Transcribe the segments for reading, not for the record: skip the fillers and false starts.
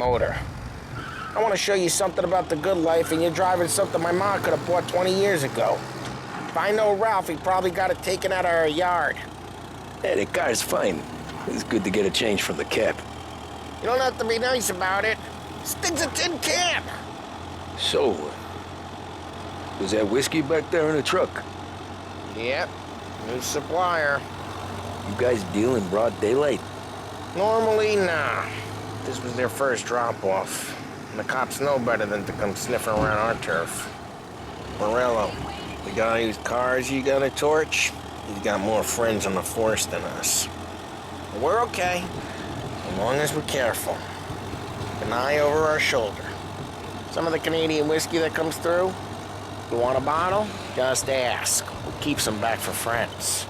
motor. I want to show you something about the good life, and you're driving something my mom could have bought 20 years ago. If I know Ralph, he probably got it taken out of our yard. Hey, the car's fine. It's good to get a change from the cab. You don't have to be nice about it. Stig's a tin can. So, was that whiskey back there in the truck? Yep, new supplier. You guys deal in broad daylight? Normally, nah. This was their first drop-off. And the cops know better than to come sniffing around our turf. Morello, the guy whose cars you got a torch, he's got more friends on the force than us. But we're okay, as long as we're careful. Keep an eye over our shoulder. Some of the Canadian whiskey that comes through, you want a bottle? Just ask. We'll keep some back for friends.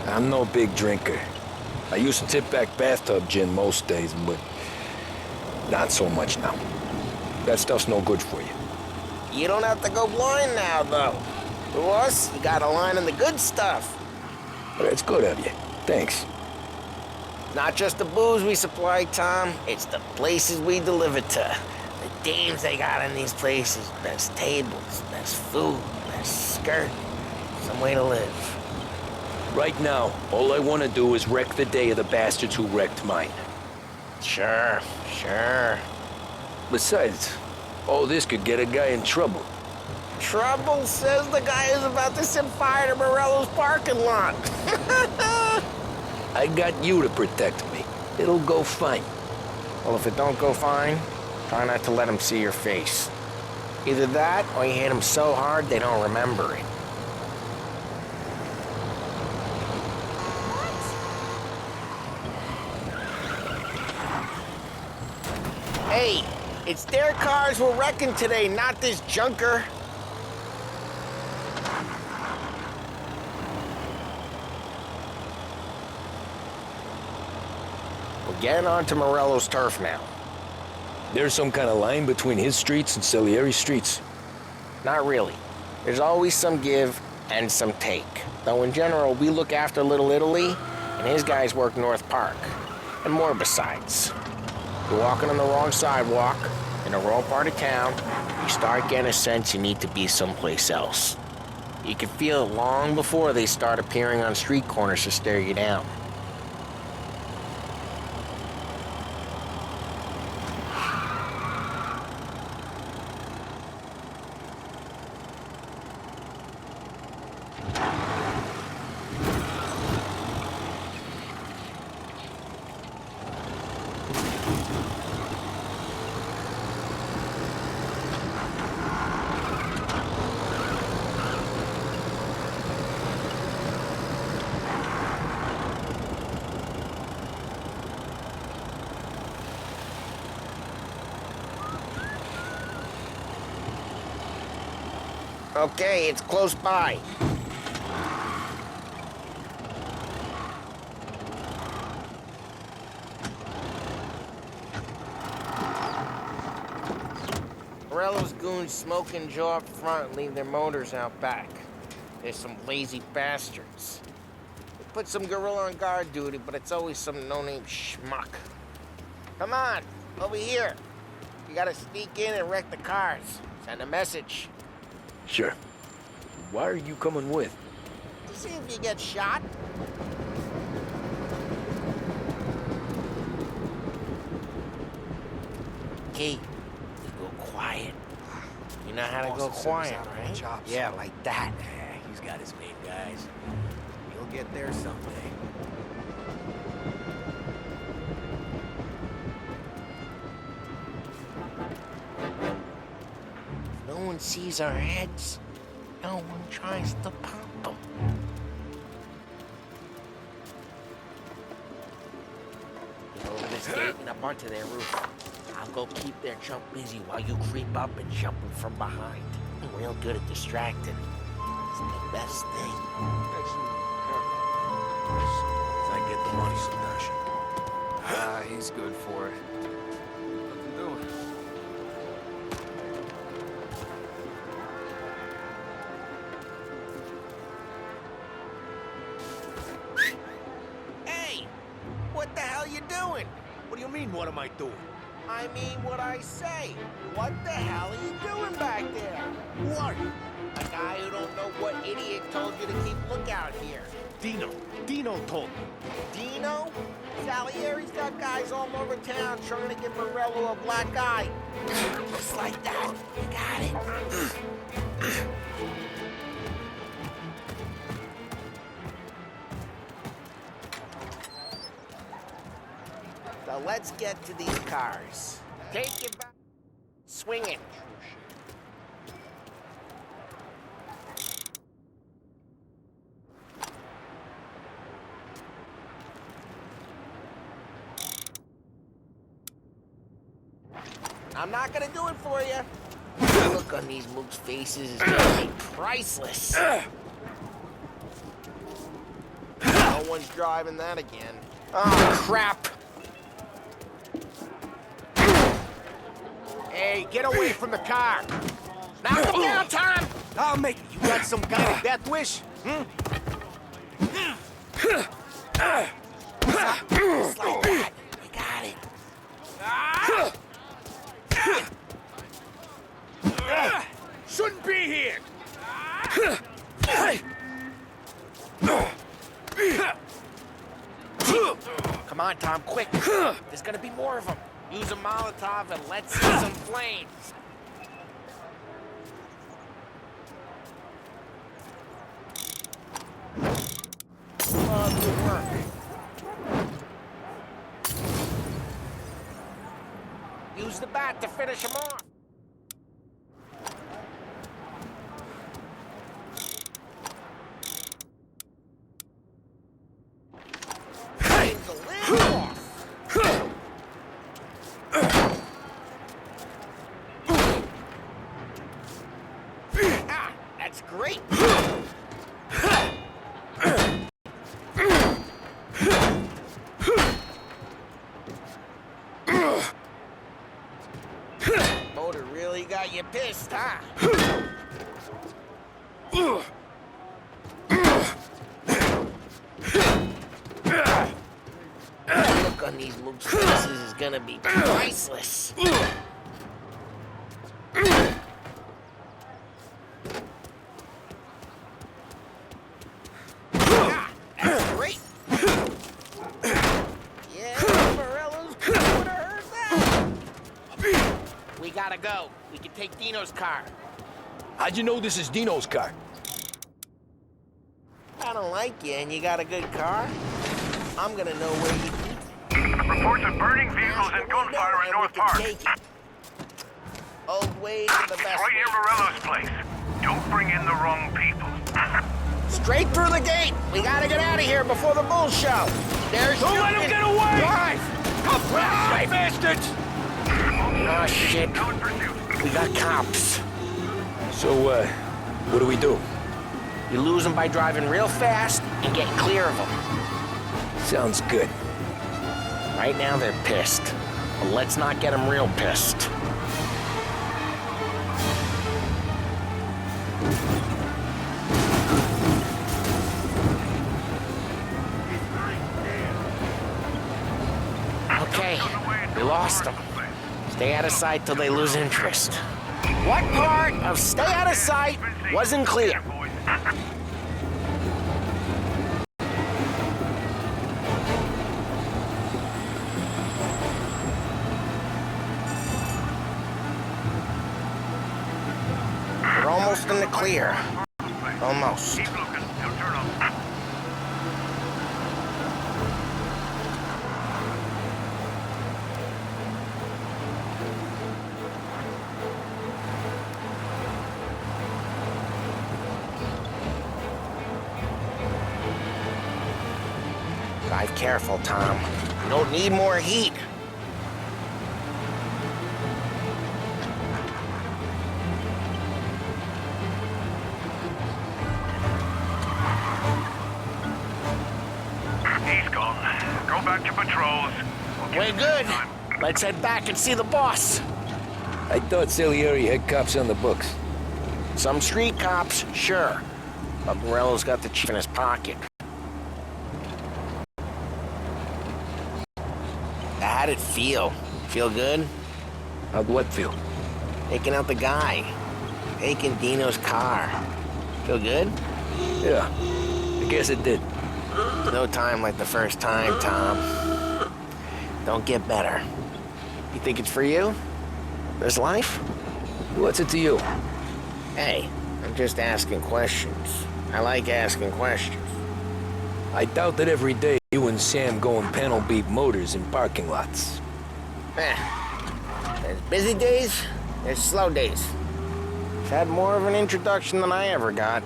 I'm no big drinker. I used to tip back bathtub gin most days, but not so much now. That stuff's no good for you. You don't have to go blind now, though. To us, you got a line in the good stuff. But it's good of you. Thanks. Not just the booze we supply, Tom. It's the places we deliver to. The dames they got in these places. Best tables, best food, best skirt. Some way to live. Right now, all I want to do is wreck the day of the bastards who wrecked mine. Sure. Besides, all this could get a guy in trouble. Trouble, says the guy who's about to set fire to Morello's parking lot. I got you to protect me. It'll go fine. Well, if it don't go fine, try not to let them see your face. Either that, or you hit them so hard they don't remember it. Hey, it's their cars we're wrecking today, not this junker. We're getting onto Morello's turf now. There's some kind of line between his streets and Salieri's streets. Not really. There's always some give and some take. Though in general, we look after Little Italy, and his guys work North Park. And more besides. You're walking on the wrong sidewalk, in the wrong part of town, you start getting a sense you need to be someplace else. You can feel it long before they start appearing on street corners to stare you down. Okay, it's close by. Morello's goons smoke and jaw up front and leave their motors out back. There's some lazy bastards. They put some gorilla on guard duty, but it's always some no-name schmuck. Come on, over here. You gotta sneak in and wreck the cars. Send a message. Sure. Why are you coming with? To see if you get shot. Key, you go quiet. You know how to go quiet, right? Yeah, like that. He's got his main guys. He'll get there someday. No one sees our heads. No one tries to pop them. Get over this gate and up onto their roof. I'll go keep their chump busy while you creep up and jump them from behind. I'm real good at distracting. It's the best thing. As I get the money, Sebastian. He's good for it. Nothing doing. Hey! What the hell you doing? What do you mean, mean, what am I doing? I mean what I say. What the hell are you doing back there? What? A guy who don't know what idiot told you to keep lookout here. Dino told me. Dino? Salieri's got guys all over town trying to give Morello a black eye. Just like that. You got it. So let's get to these cars. Take it back. Swing it. I'm not gonna do it for you. The look on these mooks' faces is gonna be priceless. No one's driving that again. Oh, crap. Hey, get away from the car. Knock him down, Tom! I'll make it. You got some kind of death wish? Hmm? Just like that. You got it. Shouldn't be here. Come on, Tom, quick. There's gonna be more of them. Use a Molotov and let's see some flames. Oh, good work. Use the bat to finish him off. Flames a little off. Ah, that's great. Motor really got you pissed, huh? The look on these mooks' faces is gonna be priceless. Ah, that's great. Yeah, Morello's would have heard that. We gotta go. We can take Dino's car. How'd you know this is Dino's car? I don't like you and you got a good car. I'm gonna know where you keep it. Reports of burning vehicles and gunfire in North Park. Take it. Old ways are the best Right near ways. Morello's place. Don't bring in the wrong people. Straight through the gate. We gotta get out of here before the bull show. There's Don't let him get away! Drive! Drive, bastards! Oh, shit. Still in pursuit. We got cops. So, what do we do? You lose them by driving real fast and getting clear of them. Sounds good. Right now they're pissed. But let's not get them real pissed. Okay, we lost them. Stay out of sight till they lose interest. What part of stay out of sight wasn't clear? We're almost in the clear. Almost. Keep looking. He'll turn up. Drive careful, Tom. You don't need more heat. He's gone. Go back to patrols. We'll We're get good. time. Let's head back and see the boss. I thought Salieri had cops on the books. Some street cops, sure. But Morello's got the chief in his pocket. The how'd it feel? Feel good? How'd what feel? Taking out the guy. Taking Dino's car. Feel good? Yeah, I guess it did. No time like the first time, Tom. Don't get better. You think it's for you? This life? What's it to you? Hey, I'm just asking questions. I like asking questions. I doubt that every day you and Sam go and panel beat motors in parking lots. There's busy days, there's slow days. I've had more of an introduction than I ever got.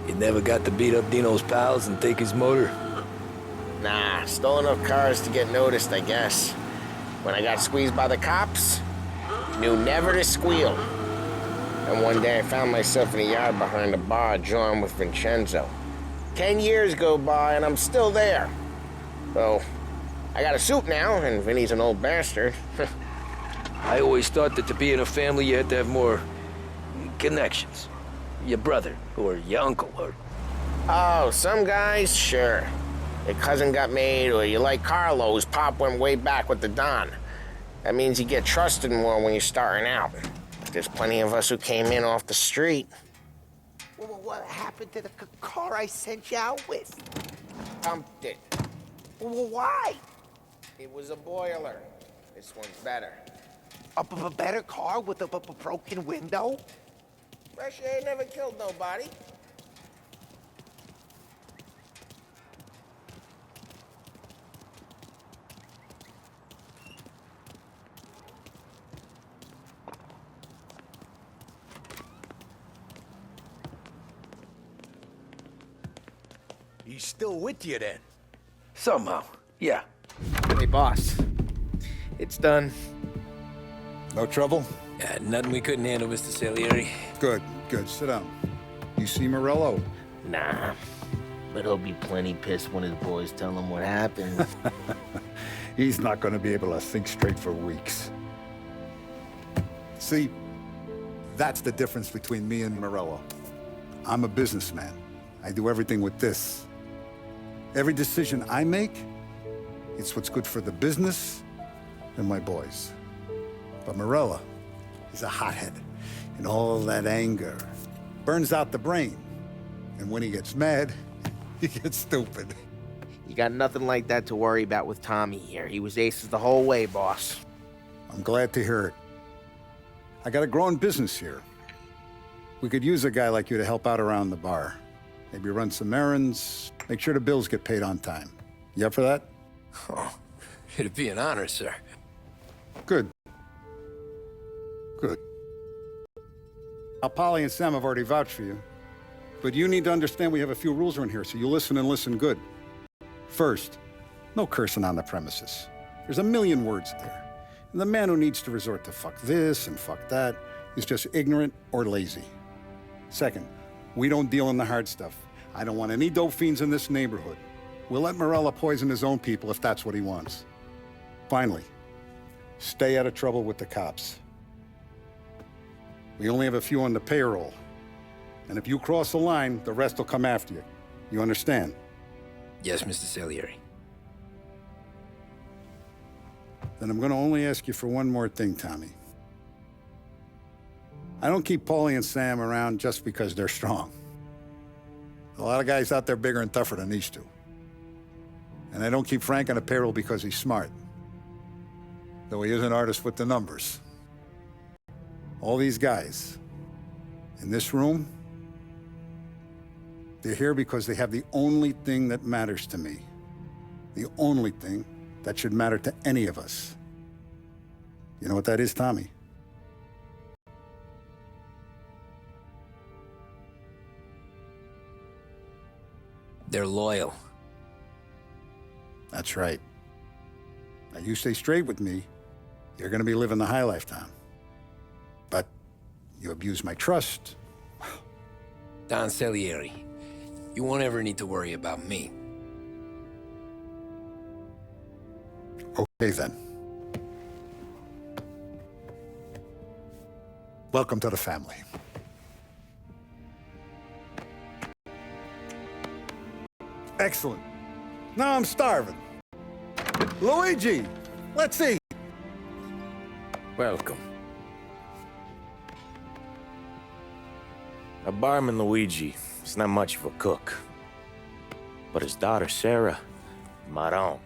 You never got to beat up Dino's pals and take his motor? Nah, stole enough cars to get noticed, I guess. When I got squeezed by the cops, knew never to squeal. And one day I found myself in a yard behind a bar drawing with Vincenzo. 10 years go by and I'm still there. So, I got a suit now, and Vinny's an old bastard. I always thought that to be in a family you had to have more connections. Your brother, or your uncle, or... Oh, some guys, sure. Your cousin got made, or you like Carlos, Pop went way back with the Don. That means you get trusted more when you're starting out. There's plenty of us who came in off the street. Well, what happened to the car I sent you out with? Dumped it. Well, why? It was a boiler. This one's better. A better car with a broken window? Fresh air never killed nobody. He's still with you then? Somehow, yeah. Hey, boss. It's done. No trouble? Yeah, nothing we couldn't handle, Mr. Salieri. Good, good. Sit down. You see Morello? Nah. But he'll be plenty pissed when his boys tell him what happened. He's not going to be able to think straight for weeks. See, that's the difference between me and Morello. I'm a businessman. I do everything with this. Every decision I make, it's what's good for the business and my boys. But Morello, he's a hothead. And all that anger burns out the brain. And when he gets mad, he gets stupid. You got nothing like that to worry about with Tommy here. He was aces the whole way, boss. I'm glad to hear it. I got a growing business here. We could use a guy like you to help out around the bar. Maybe run some errands, make sure the bills get paid on time. You up for that? Oh, it'd be an honor, sir. Good. Good. Now, Polly and Sam have already vouched for you. But you need to understand we have a few rules around here, so you listen and listen good. First, no cursing on the premises. There's a million words there. And the man who needs to resort to fuck this and fuck that is just ignorant or lazy. Second, we don't deal in the hard stuff. I don't want any dope fiends in this neighborhood. We'll let Morello poison his own people if that's what he wants. Finally, stay out of trouble with the cops. We only have a few on the payroll. And if you cross the line, the rest will come after you. You understand? Yes, Mr. Salieri. Then I'm gonna only ask you for one more thing, Tommy. I don't keep Paulie and Sam around just because they're strong. A lot of guys out there bigger and tougher than these two. And I don't keep Frank on a payroll because he's smart. Though he is an artist with the numbers. All these guys in this room, they're here because they have the only thing that matters to me. The only thing that should matter to any of us. You know what that is, Tommy? They're loyal. That's right. Now, you stay straight with me, you're gonna be living the high life, Tom. But you abuse my trust. Don Salieri, you won't ever need to worry about me. Okay, then. Welcome to the family. Excellent. Now I'm starving. Luigi, Let's see. Welcome. Our barman Luigi is not much of a cook. But his daughter Sarah, Maron,